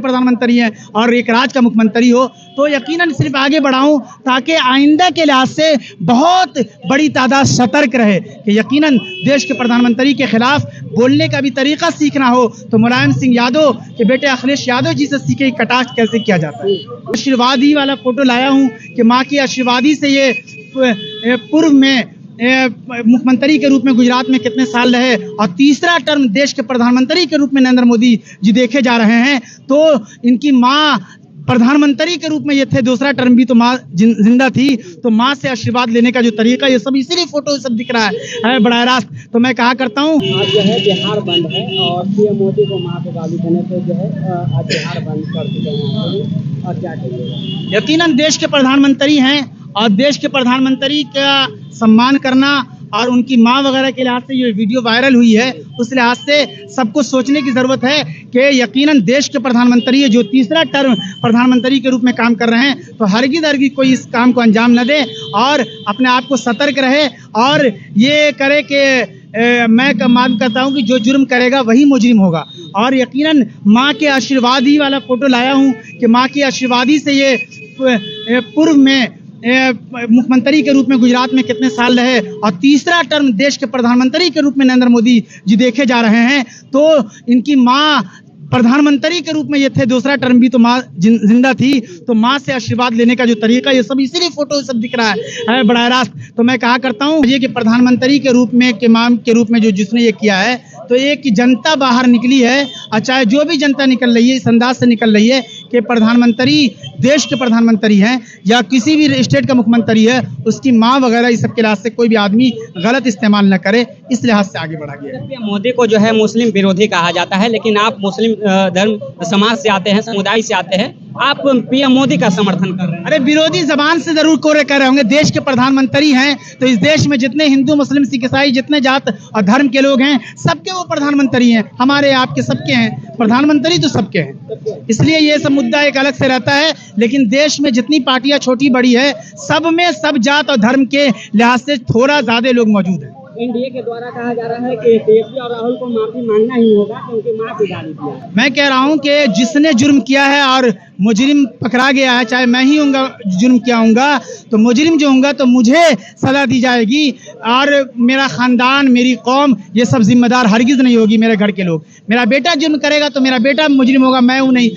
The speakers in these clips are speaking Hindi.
प्रधानमंत्री हैं और एक राज्य का मुख्यमंत्री हो, तो यकीनन सिर्फ आगे बढ़ाऊं ताकि आइंदा के लिहाज से बहुत बड़ी तादाद सतर्क रहे कि यकीनन देश के प्रधानमंत्री के खिलाफ बोलने का भी तरीका सीखना हो तो मुलायम सिंह यादव के बेटे अखिलेश यादव जी से सीखे कटाक्ष कैसे किया जाता है। आशीर्वादी वाला फोटो लाया हूं कि माँ की आशीर्वादी से ये पूर्व में मुख्यमंत्री के रूप में गुजरात में कितने साल रहे और तीसरा टर्म देश के प्रधानमंत्री के रूप में नरेंद्र मोदी जी देखे जा रहे हैं, तो इनकी माँ प्रधानमंत्री के रूप में ये थे, दूसरा टर्म भी तो माँ जिंदा थी, तो माँ से आशीर्वाद लेने का जो तरीका ये सब इसीलिए फोटो सब दिख रहा है बड़ा रास्त। तो मैं कहा करता हूँ आज जो है बिहार बंद है और पीएम मोदी को माँ को गाली देने से जो है आज बिहार बंद कर चुके हैं और क्या करिएगा? यकीनन देश के प्रधानमंत्री हैं और देश के प्रधानमंत्री का सम्मान करना और उनकी माँ वगैरह के लिहाज से ये वीडियो वायरल हुई है, उस लिहाज से सबको सोचने की जरूरत है कि यकीनन देश के प्रधानमंत्री है जो तीसरा टर्म प्रधानमंत्री के रूप में काम कर रहे हैं, तो हरगिज़ कोई इस काम को अंजाम न दे और अपने आप को सतर्क रहे और ये करे कि मैं मांग करता हूं कि जो जुर्म करेगा वही मुजरिम होगा। और यकीनन माँ के आशीर्वादी वाला फोटो लाया हूं कि माँ की आशीर्वादी से ये पूर्व में मुख्यमंत्री के रूप में गुजरात में कितने साल रहे और तीसरा टर्म देश के प्रधानमंत्री के रूप में नरेंद्र मोदी जी देखे जा रहे हैं, तो इनकी माँ प्रधानमंत्री के रूप में ये थे, दूसरा टर्म भी तो माँ जिंदा थी, तो माँ से आशीर्वाद लेने का जो तरीका ये सब इसीलिए फोटो सब दिख रहा है बड़ा रास्त। तो मैं कहा करता हूँ ये कि प्रधानमंत्री के रूप में इमाम के रूप में जो जिसने ये किया है, तो एक की जनता बाहर निकली है और चाहे जो भी जनता निकल रही है इस अंदाज से निकल रही है कि प्रधानमंत्री देश के प्रधानमंत्री हैं या किसी भी स्टेट का मुख्यमंत्री है, उसकी माँ वगैरह इस सब के लिहाज से कोई भी आदमी गलत इस्तेमाल न करे, इस लिहाज से आगे बढ़ा गया। मोदी को जो है मुस्लिम विरोधी कहा जाता है, लेकिन आप मुस्लिम धर्म समाज से आते हैं, समुदाय से आते हैं, आप पीएम मोदी का समर्थन कर रहे हैं। अरे विरोधी जबान से जरूर कोरे कर रहे होंगे, देश के प्रधानमंत्री हैं तो इस देश में जितने हिंदू मुस्लिम सिख ईसाई जितने जात और धर्म के लोग हैं सबके वो प्रधानमंत्री हैं, हमारे आपके सबके हैं, प्रधानमंत्री तो सबके हैं, इसलिए ये सब मुद्दा एक अलग से रहता है। लेकिन देश में जितनी पार्टियां छोटी बड़ी है सब में सब जात और धर्म के लिहाज से थोड़ा ज्यादा लोग मौजूद हैं। एनडीए के द्वारा कहा जा रहा है कि तेजस्वी और राहुल को माफी मांगना ही होगा क्योंकि माँ की गाली दिया। मैं कह रहा हूं कि जिसने जुर्म किया है और मुजरिम पकड़ा गया है, चाहे मैं ही होऊंगा जुर्म किया होऊंगा तो मुजरिम जो होऊंगा तो मुझे सजा दी जाएगी और मेरा खानदान मेरी कौम ये सब जिम्मेदार हरगिज नहीं होगी, मेरे घर के लोग। मेरा बेटा जुर्म करेगा तो मेरा बेटा मुजरिम होगा, मैं हूँ नहीं।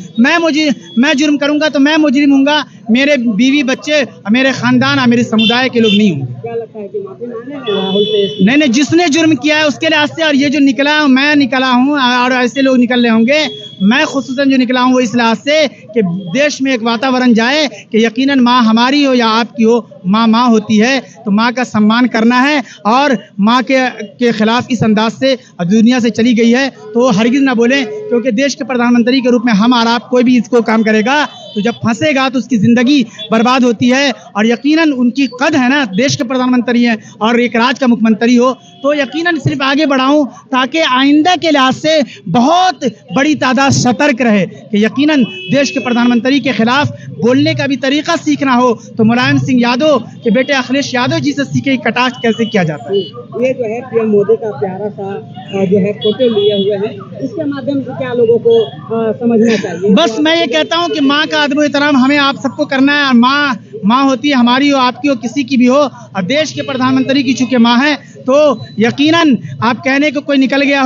मैं जुर्म करूंगा तो मैं मुजरिम होऊंगा, मेरे बीवी बच्चे और मेरे खानदान और मेरे समुदाय के लोग नहीं होंगे। क्या लगता है कि माफी मांगेंगे राहुल से? नहीं, जिसने जुर्म किया है उसके लिहाज से, और ये जो निकला मैं निकला हूँ और ऐसे लोग निकल रहे होंगे, मैं खुसूसन जो निकला हूँ वो इस लिहाज से कि देश में एक वातावरण जाए कि यकीनन माँ हमारी हो या आपकी हो, माँ होती है, तो माँ का सम्मान करना है और माँ के खिलाफ इस अंदाज से दुनिया से चली गई है तो हरगिज ना बोलें, क्योंकि देश के प्रधानमंत्री के रूप में हम और आप कोई भी इसको काम करेगा तो जब फंसेगा तो उसकी जिंदगी बर्बाद होती है। और यकीनन उनकी कद है ना, देश के प्रधानमंत्री हैं और एक राज्य का मुख्यमंत्री हो, तो यकीनन सिर्फ आगे बढ़ाऊं ताकि आइंदा के लिहाज से बहुत बड़ी तादाद सतर्क रहे कि यकीनन देश के प्रधानमंत्री के खिलाफ बोलने का भी तरीका सीखना हो तो मुलायम सिंह यादव के बेटे अखिलेश यादव जी से सीखे कटाक्ष कैसे किया जाता है। ये जो है पीएम मोदी का प्यारा सा जो है फोटो लिए हुए हैं, इसके माध्यम से क्या लोगों को समझना चाहिए? बस मैं ये कहता हूँ कि माँ का अदब एहतराम हमें आप सबको करना है। माँ होती है, हमारी हो, आपकी हो, किसी की भी हो, और देश के प्रधानमंत्री की चूंकि माँ है तो यकीनन आप कहने को कोई निकल गया